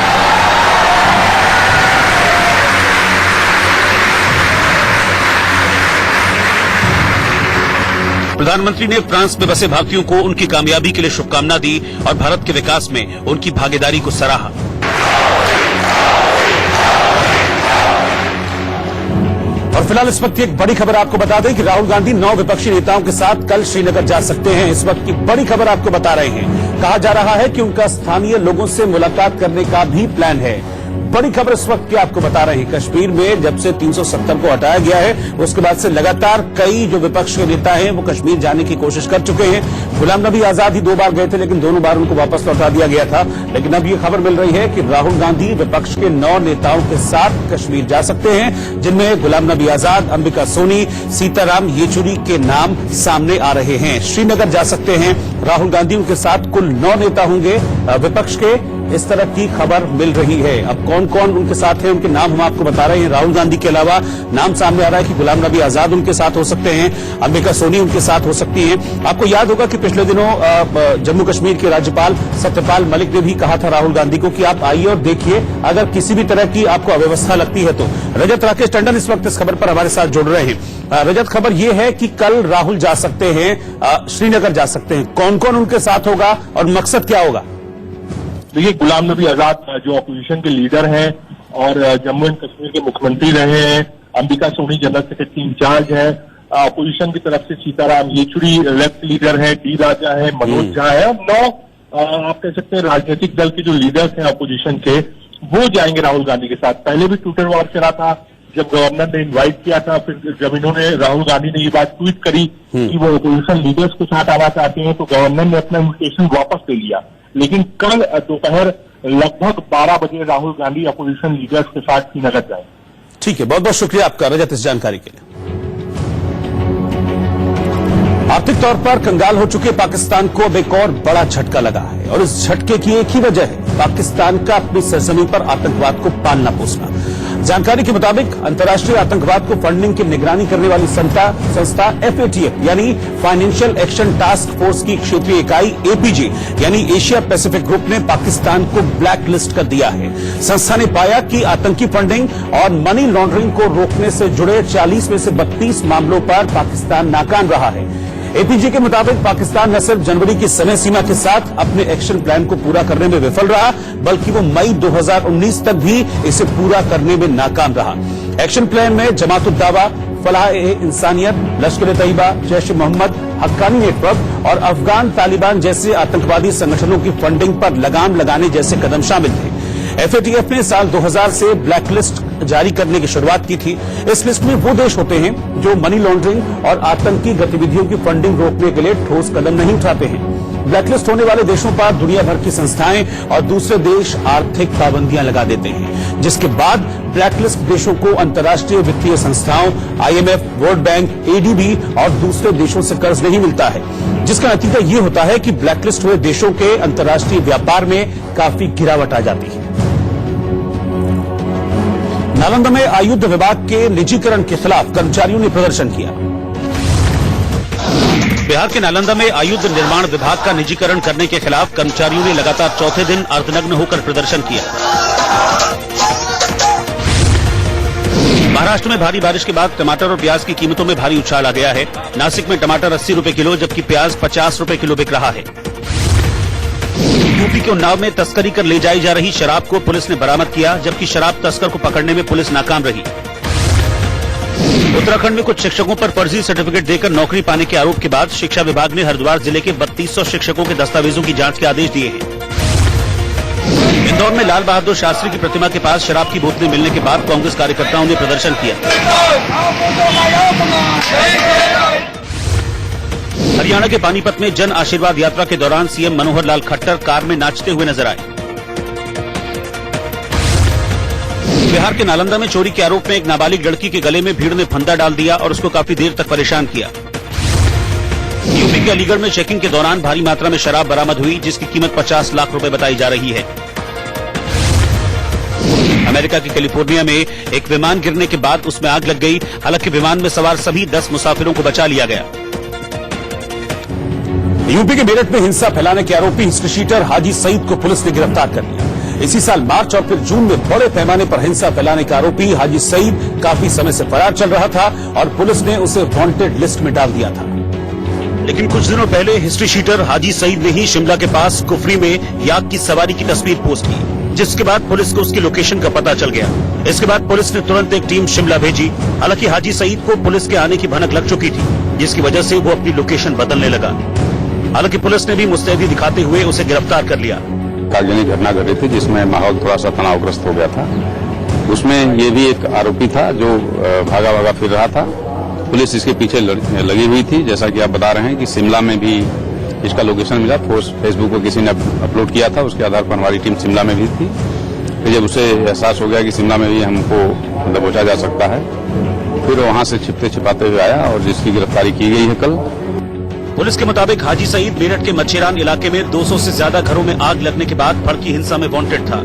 प्रधानमंत्री ने फ्रांस में बसे भारतीयों को उनकी कामयाबी के लिए शुभकामना दी और भारत के विकास में उनकी भागीदारी को सराहा। और फिलहाल इस वक्त की एक बड़ी खबर आपको बता दें कि राहुल गांधी 9 विपक्षी नेताओं के साथ कल श्रीनगर जा सकते हैं। इस वक्त की बड़ी खबर आपको बता रहे हैं, कहा जा रहा है कि उनका स्थानीय लोगों से मुलाकात करने का भी प्लान है। बड़ी खबर इस वक्त की आपको बता रहे हैं, कश्मीर में जब से 370 को हटाया गया है उसके बाद से लगातार कई जो विपक्ष के नेता हैं वो कश्मीर जाने की कोशिश कर चुके हैं। गुलाम नबी आजाद ही 2 बार गए थे लेकिन दोनों बार उनको वापस लौटा दिया गया था। लेकिन अब ये खबर मिल रही है कि राहुल गांधी विपक्ष के 9 नेताओं के साथ कश्मीर जा सकते हैं, जिनमें गुलाम नबी आजाद, अंबिका सोनी, सीताराम येचुरी के नाम सामने आ रहे हैं। श्रीनगर जा सकते हैं राहुल गांधी, उनके साथ कुल 9 नेता होंगे विपक्ष के। इस तरह की खबर मिल रही है। अब कौन कौन उनके साथ है, उनके नाम हम आपको बता रहे हैं। राहुल गांधी के अलावा नाम सामने आ रहा है कि गुलाम नबी आजाद उनके साथ हो सकते हैं, अंबिका सोनी उनके साथ हो सकती हैं। आपको याद होगा कि पिछले दिनों जम्मू कश्मीर के राज्यपाल सत्यपाल मलिक ने भी कहा था राहुल गांधी को कि आप आइए और देखिए, अगर किसी भी तरह की आपको अव्यवस्था लगती है तो। रजत राकेश टंडन इस वक्त इस खबर पर हमारे साथ जुड़ रहे हैं। रजत, खबर यह है कि कल राहुल जा सकते हैं, श्रीनगर जा सकते हैं। कौन कौन उनके साथ होगा और मकसद क्या होगा? देखिए, गुलाम नबी आजाद जो अपोजिशन के लीडर हैं और जम्मू एंड कश्मीर के मुख्यमंत्री रहे हैं, Ambika Soni general secretary incharge है, अपोजिशन की तरफ से सीताराम येचुरी लेफ्ट लीडर है, डी राजा है, मनोज झा है, और 9 आप कह सकते हैं राजनीतिक दल के जो लीडर्स हैं अपोजिशन के, वो जाएंगे राहुल गांधी के साथ। पहले भी ट्विटर वॉर चला था जब गवर्नर ने इनवाइट किया था, फिर जब इन्होंने राहुल गांधी ने ये बात ट्वीट करी कि वो अपोजिशन लीडर्स के साथ आना चाहते हैं, तो गवर्नर ने अपना इन्विटेशन वापस ले लिया। लेकिन कल दोपहर लगभग 12 बजे राहुल गांधी अपोजिशन लीडर्स के साथ श्रीनगर जाएंगे। ठीक है, बहुत बहुत शुक्रिया आपका रजत इस जानकारी के लिए। आर्थिक तौर पर कंगाल हो चुके पाकिस्तान को अब एक और बड़ा झटका लगा है और इस झटके की एक ही वजह है पाकिस्तान का अपनी सरजमीं पर आतंकवाद को पालना पोसना। जानकारी के मुताबिक अंतर्राष्ट्रीय आतंकवाद को फंडिंग की निगरानी करने वाली संस्था FATF यानी फाइनेंशियल एक्शन टास्क फोर्स की क्षेत्रीय इकाई APJ यानी एशिया पैसिफिक ग्रुप ने पाकिस्तान को ब्लैक लिस्ट कर दिया है। संस्था ने पाया कि आतंकी फंडिंग और मनी लॉन्ड्रिंग को रोकने से जुड़े 40 में से 32 मामलों पर पाकिस्तान नाकाम रहा है। APJ के मुताबिक पाकिस्तान न सिर्फ जनवरी की समय सीमा के साथ अपने एक्शन प्लान को पूरा करने में विफल रहा, बल्कि वो मई 2019 तक भी इसे पूरा करने में नाकाम रहा। एक्शन प्लान में जमात-उद-दावा, फलाह-ए-इंसानियत, लश्कर-ए-तैयबा, जैश-ए-मोहम्मद, हक्कानी नेटवर्क और अफगान तालिबान जैसे आतंकवादी संगठनों की फंडिंग पर लगाम लगाने जैसे कदम शामिल थे। FATF ने साल 2000 से ब्लैक लिस्ट जारी करने की शुरुआत की थी। इस लिस्ट में वो देश होते हैं जो मनी लॉन्ड्रिंग और आतंकी गतिविधियों की फंडिंग रोकने के लिए ठोस कदम नहीं उठाते हैं। ब्लैकलिस्ट होने वाले देशों पर दुनिया भर की संस्थाएं और दूसरे देश आर्थिक पाबंदियां लगा देते हैं, जिसके बाद ब्लैकलिस्ट देशों को अंतर्राष्ट्रीय वित्तीय संस्थाओं IMF, वर्ल्ड बैंक, ADB और दूसरे देशों से कर्ज नहीं मिलता है, जिसका नतीजा ये होता है कि ब्लैकलिस्ट हुए देशों के अंतर्राष्ट्रीय व्यापार में काफी गिरावट आ जाती है। नालंदा में आयुध विभाग के निजीकरण के खिलाफ कर्मचारियों ने प्रदर्शन किया। बिहार के नालंदा में आयुध निर्माण विभाग का निजीकरण करने के खिलाफ कर्मचारियों ने लगातार चौथे दिन अर्धनग्न होकर प्रदर्शन किया। महाराष्ट्र में भारी बारिश के बाद टमाटर और प्याज की कीमतों में भारी उछाल आ गया है। नासिक में टमाटर 80 रुपए किलो जबकि प्याज 50 रुपए किलो बिक रहा है। यूपी के उन्नाव में तस्करी कर ले जाई जा रही शराब को पुलिस ने बरामद किया, जबकि शराब तस्कर को पकड़ने में पुलिस नाकाम रही। उत्तराखंड में कुछ शिक्षकों पर फर्जी सर्टिफिकेट देकर नौकरी पाने के आरोप के बाद शिक्षा विभाग ने हरिद्वार जिले के 3200 शिक्षकों के दस्तावेजों की जांच के आदेश दिए हैं। इंदौर में लाल बहादुर शास्त्री की प्रतिमा के पास शराब की बोतलें मिलने के बाद कांग्रेस कार्यकर्ताओं ने प्रदर्शन किया। हरियाणा के पानीपत में जन आशीर्वाद यात्रा के दौरान सीएम मनोहर लाल खट्टर कार में नाचते हुए नजर आए। बिहार के नालंदा में चोरी के आरोप में एक नाबालिग लड़की के गले में भीड़ ने फंदा डाल दिया और उसको काफी देर तक परेशान किया। यूपी के अलीगढ़ में चेकिंग के दौरान भारी मात्रा में शराब बरामद हुई, जिसकी कीमत 50 लाख रुपए बताई जा रही है। अमेरिका के कैलिफोर्निया में एक विमान गिरने के बाद उसमें आग लग गई। हालांकि विमान में सवार सभी 10 मुसाफिरों को बचा लिया गया। यूपी के मेरठ में हिंसा फैलाने के आरोपी हिस्ट्री शीटर हाजी सईद को पुलिस ने गिरफ्तार कर लिया। इसी साल मार्च और फिर जून में बड़े पैमाने पर हिंसा फैलाने का आरोपी हाजी सईद काफी समय से फरार चल रहा था और पुलिस ने उसे वांटेड लिस्ट में डाल दिया था। लेकिन कुछ दिनों पहले हिस्ट्री शीटर हाजी सईद ने ही शिमला के पास कुफरी में याक की सवारी की तस्वीर पोस्ट की, जिसके बाद पुलिस को उसकी लोकेशन का पता चल गया। इसके बाद पुलिस ने तुरंत एक टीम शिमला भेजी। हालांकि हाजी सईद को पुलिस के आने की भनक लग चुकी थी, जिसकी वजह से वो अपनी लोकेशन बदलने लगा। हालांकि पुलिस ने भी मुस्तैदी दिखाते हुए उसे गिरफ्तार कर लिया। काल्पनिक घटना घटी थी जिसमें माहौल थोड़ा सा तनावग्रस्त हो गया था। उसमें ये भी एक आरोपी था जो भागा फिर रहा था। पुलिस इसके पीछे लगी हुई थी। जैसा कि आप बता रहे हैं कि शिमला में भी इसका लोकेशन मिला। फेसबुक पर किसी ने अपलोड किया था, उसके आधार पर हमारी टीम शिमला में भी थी। फिर जब उसे एहसास हो गया कि शिमला में भी हमको पहुंचा जा सकता है, फिर वहां से छिपते छिपाते हुए आया और जिसकी गिरफ्तारी की गई है कल। पुलिस के मुताबिक हाजी सईद मेरठ के मच्छेरान इलाके में 200 से ज्यादा घरों में आग लगने के बाद भड़की हिंसा में वांटेड था,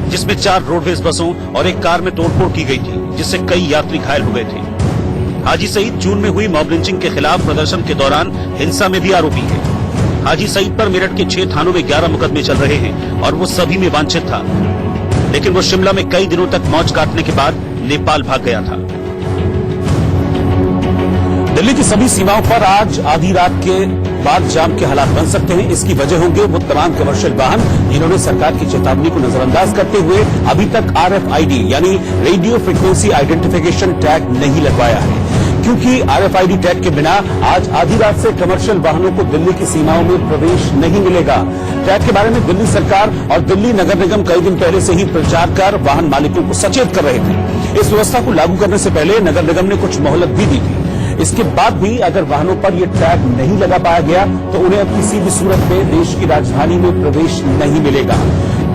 जिसमें 4 रोडवेज बसों और एक कार में तोड़फोड़ की गई थी, जिससे कई यात्री घायल हो गए थे। हाजी सईद जून में हुई मॉब लिंचिंग के खिलाफ प्रदर्शन के दौरान हिंसा में भी आरोपी है। हाजी सईद पर मेरठ के 6 थानों में 11 मुकदमे चल रहे हैं और वो सभी में वांछित था, लेकिन वो शिमला में कई दिनों तक मौज काटने के बाद नेपाल भाग गया था। दिल्ली की सभी सीमाओं पर आज आधी रात के बाद जाम के हालात बन सकते हैं। इसकी वजह होंगे वो तमाम कमर्शियल वाहन जिन्होंने सरकार की चेतावनी को नजरअंदाज करते हुए अभी तक RFID यानी रेडियो फ्रीक्वेंसी आइडेंटिफिकेशन टैग नहीं लगवाया है, क्योंकि RFID टैग के बिना आज आधी रात से कमर्शियल वाहनों को दिल्ली की सीमाओं में प्रवेश नहीं मिलेगा। टैग के बारे में दिल्ली सरकार और दिल्ली नगर निगम कई दिन पहले से ही प्रचार कर वाहन मालिकों को सचेत कर रहे थे। इस व्यवस्था को लागू करने से पहले नगर निगम ने कुछ मोहलत भी दी थी। इसके बाद भी अगर वाहनों पर यह टैग नहीं लगा पाया गया तो उन्हें अब किसी भी सूरत में देश की राजधानी में प्रवेश नहीं मिलेगा।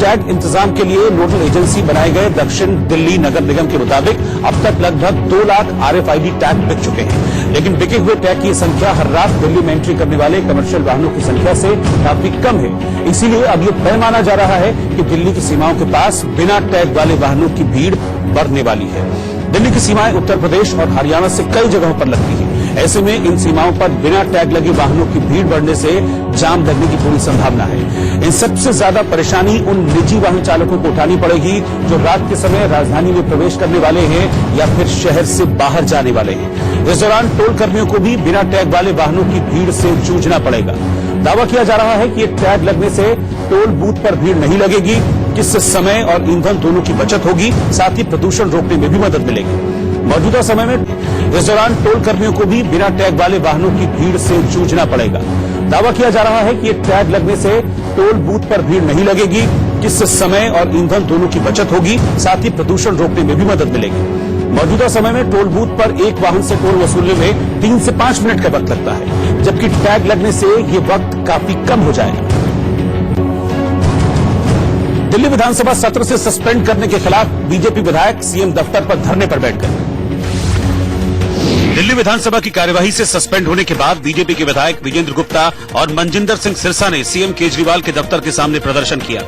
टैग इंतजाम के लिए नोडल एजेंसी बनाए गए दक्षिण दिल्ली नगर निगम के मुताबिक अब तक लगभग 2 लाख RFID टैग बिक चुके हैं, लेकिन बिके हुए टैग की संख्या हर रात दिल्ली में एंट्री करने वाले कमर्शियल वाहनों की संख्या से काफी कम है। इसीलिए अब यह तय माना जा रहा है कि दिल्ली की सीमाओं के पास बिना टैग वाले वाहनों की भीड़ बढ़ने वाली है। दिल्ली की सीमाएं उत्तर प्रदेश और हरियाणा से कई जगहों पर लगती हैं। ऐसे में इन सीमाओं पर बिना टैग लगे वाहनों की भीड़ बढ़ने से जाम लगने की पूरी संभावना है। इन सबसे ज्यादा परेशानी उन निजी वाहन चालकों को उठानी पड़ेगी जो रात के समय राजधानी में प्रवेश करने वाले हैं या फिर शहर से बाहर जाने वाले हैं। इस दौरान टोल कर्मियों को भी बिना टैग वाले वाहनों की भीड़ से जूझना पड़ेगा। दावा किया जा रहा है कि ये टैग लगने से टोल बूथ पर भीड़ नहीं लगेगी, जिससे समय और ईंधन दोनों की बचत होगी, साथ ही प्रदूषण रोकने में भी मदद मिलेगी। मौजूदा समय में इस दौरान टोल कर्मियों को भी बिना टैग वाले वाहनों की भीड़ से जूझना पड़ेगा। दावा किया जा रहा है कि ये टैग लगने से टोल बूथ पर भीड़ नहीं लगेगी, जिससे समय और ईंधन दोनों की बचत होगी, साथ ही प्रदूषण रोकने में भी मदद मिलेगी। मौजूदा समय में टोल बूथ पर एक वाहन से टोल वसूलने में 3 से 5 मिनट का वक्त लगता है, जबकि टैग लगने से ये वक्त काफी कम हो जाएगा। दिल्ली विधानसभा सत्र से सस्पेंड करने के खिलाफ बीजेपी विधायक सीएम दफ्तर पर धरने पर बैठ गए। दिल्ली विधानसभा की कार्यवाही से सस्पेंड होने के बाद बीजेपी के विधायक विजेंद्र गुप्ता और मनजिंदर सिंह सिरसा ने सीएम केजरीवाल के दफ्तर के सामने प्रदर्शन किया।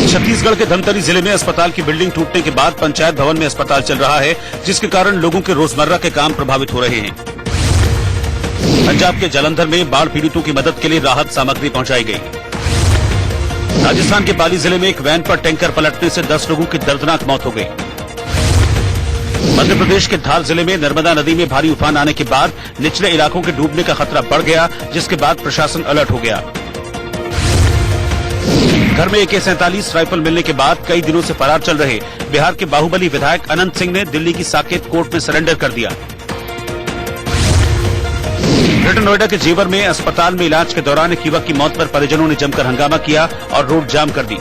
छत्तीसगढ़ के धमतरी जिले में अस्पताल की बिल्डिंग टूटने के बाद पंचायत भवन में अस्पताल चल रहा है, जिसके कारण लोगों के रोजमर्रा के काम प्रभावित हो रहे हैं। पंजाब के जालंधर में बाढ़ पीड़ितों की मदद के लिए राहत सामग्री पहुंचाई गई। राजस्थान के पाली जिले में एक वैन पर टैंकर पलटने से 10 लोगों की दर्दनाक मौत हो गई। मध्य प्रदेश के धार जिले में नर्मदा नदी में भारी उफान आने के बाद निचले इलाकों के डूबने का खतरा बढ़ गया, जिसके बाद प्रशासन अलर्ट हो गया। घर में AK-47 राइफल मिलने के बाद कई दिनों से फरार चल रहे बिहार के बाहुबली विधायक अनंत सिंह ने दिल्ली की साकेत कोर्ट में सरेंडर कर दिया। ग्रेटर नोएडा के जेवर में अस्पताल में इलाज के दौरान एक युवक की मौत पर परिजनों ने जमकर हंगामा किया और रोड जाम कर दी।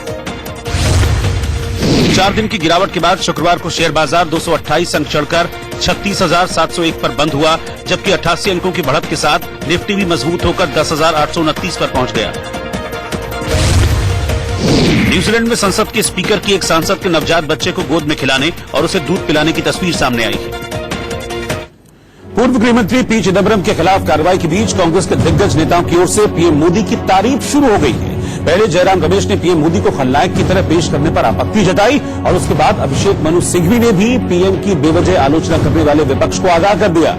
4 दिन की गिरावट के बाद शुक्रवार को शेयर बाजार 228 अंक चढ़कर 36,701 पर बंद हुआ, जबकि 88 अंकों की बढ़त के साथ निफ्टी भी मजबूत होकर 10,829 पर पहुंच गया। न्यूजीलैंड में संसद के स्पीकर की एक सांसद के नवजात बच्चे को गोद में खिलाने और उसे दूध पिलाने की तस्वीर सामने आई है। पूर्व गृहमंत्री पी चिदम्बरम के खिलाफ कार्रवाई के बीच कांग्रेस के दिग्गज नेताओं की ओर से पीएम मोदी की तारीफ शुरू हो गई है। पहले जयराम रमेश ने पीएम मोदी को खलनायक की तरह पेश करने पर आपत्ति जताई और उसके बाद अभिषेक मनु सिंघवी ने भी पीएम की बेवजह आलोचना करने वाले विपक्ष को आगाह कर दिया।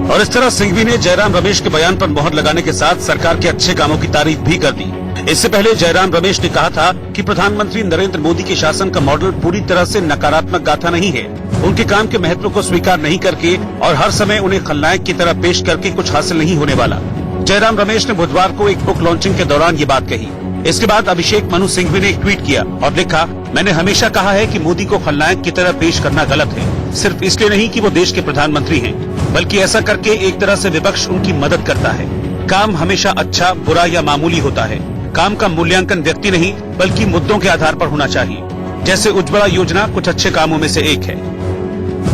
और इस तरह सिंघवी ने जयराम रमेश के बयान पर मोहर लगाने के साथ सरकार के अच्छे कामों की तारीफ भी कर दी। इससे पहले जयराम रमेश ने कहा था कि प्रधानमंत्री नरेंद्र मोदी के शासन का मॉडल पूरी तरह से नकारात्मक गाथा नहीं है। उनके काम के महत्व को स्वीकार नहीं करके और हर समय उन्हें खलनायक की तरह पेश करके कुछ हासिल नहीं होने वाला। जयराम रमेश ने बुधवार को एक बुक लॉन्चिंग के दौरान ये बात कही। इसके बाद अभिषेक मनु सिंघवी ने एक ट्वीट किया और लिखा, मैंने हमेशा कहा है कि मोदी को खलनायक की तरह पेश करना गलत है, सिर्फ इसलिए नहीं कि वो देश के प्रधानमंत्री हैं, बल्कि ऐसा करके एक तरह से विपक्ष उनकी मदद करता है। काम हमेशा अच्छा, बुरा या मामूली होता है। काम का मूल्यांकन व्यक्ति नहीं बल्कि मुद्दों के आधार पर होना चाहिए। जैसे उज्ज्वला योजना कुछ अच्छे कामों में से एक है।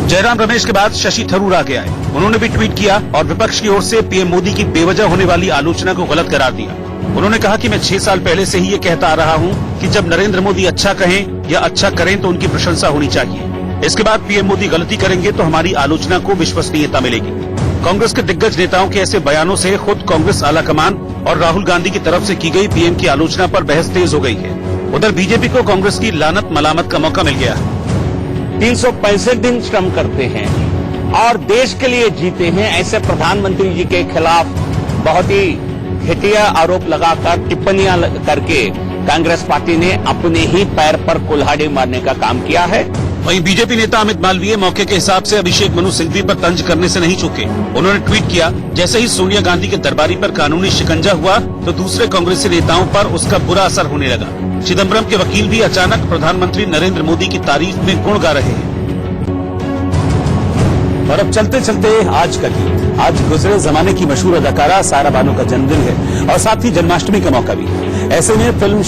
जयराम रमेश के बाद शशि थरूर आ गया है। उन्होंने भी ट्वीट किया और विपक्ष की ओर से पीएम मोदी की बेवजह होने वाली आलोचना को गलत करार दिया। उन्होंने कहा कि मैं 6 साल पहले से ही ये कहता आ रहा हूँ कि जब नरेंद्र मोदी अच्छा कहें या अच्छा करें तो उनकी प्रशंसा होनी चाहिए। इसके बाद पीएम मोदी गलती करेंगे तो हमारी आलोचना को विश्वसनीयता मिलेगी। कांग्रेस के दिग्गज नेताओं के ऐसे बयानों से खुद कांग्रेस आलाकमान और राहुल गांधी की तरफ से की गई पीएम की आलोचना पर बहस तेज हो गई है। उधर बीजेपी को कांग्रेस की लानत मलामत का मौका मिल गया। 365 दिन श्रम करते हैं और देश के लिए जीते हैं, ऐसे प्रधानमंत्री जी के खिलाफ बहुत ही घटिया आरोप लगाकर टिप्पणियां करके कांग्रेस पार्टी ने अपने ही पैर पर कुल्हाड़ी मारने का काम किया है। वहीं बीजेपी नेता अमित मालवीय मौके के हिसाब से अभिषेक मनु सिंघवी पर तंज करने से नहीं चूके। उन्होंने ट्वीट किया, जैसे ही सोनिया गांधी के दरबारी पर कानूनी शिकंजा हुआ तो दूसरे कांग्रेसी नेताओं पर उसका बुरा असर होने लगा। चिदम्बरम के वकील भी अचानक प्रधानमंत्री नरेंद्र मोदी की तारीफ में गुण गा रहे हैं। और अब चलते चलते आज का गीत। आज गुजरे जमाने की मशहूर अदाकारा सारा बानो का जन्मदिन है और साथ ही जन्माष्टमी का मौका भी। ऐसे में फिल्म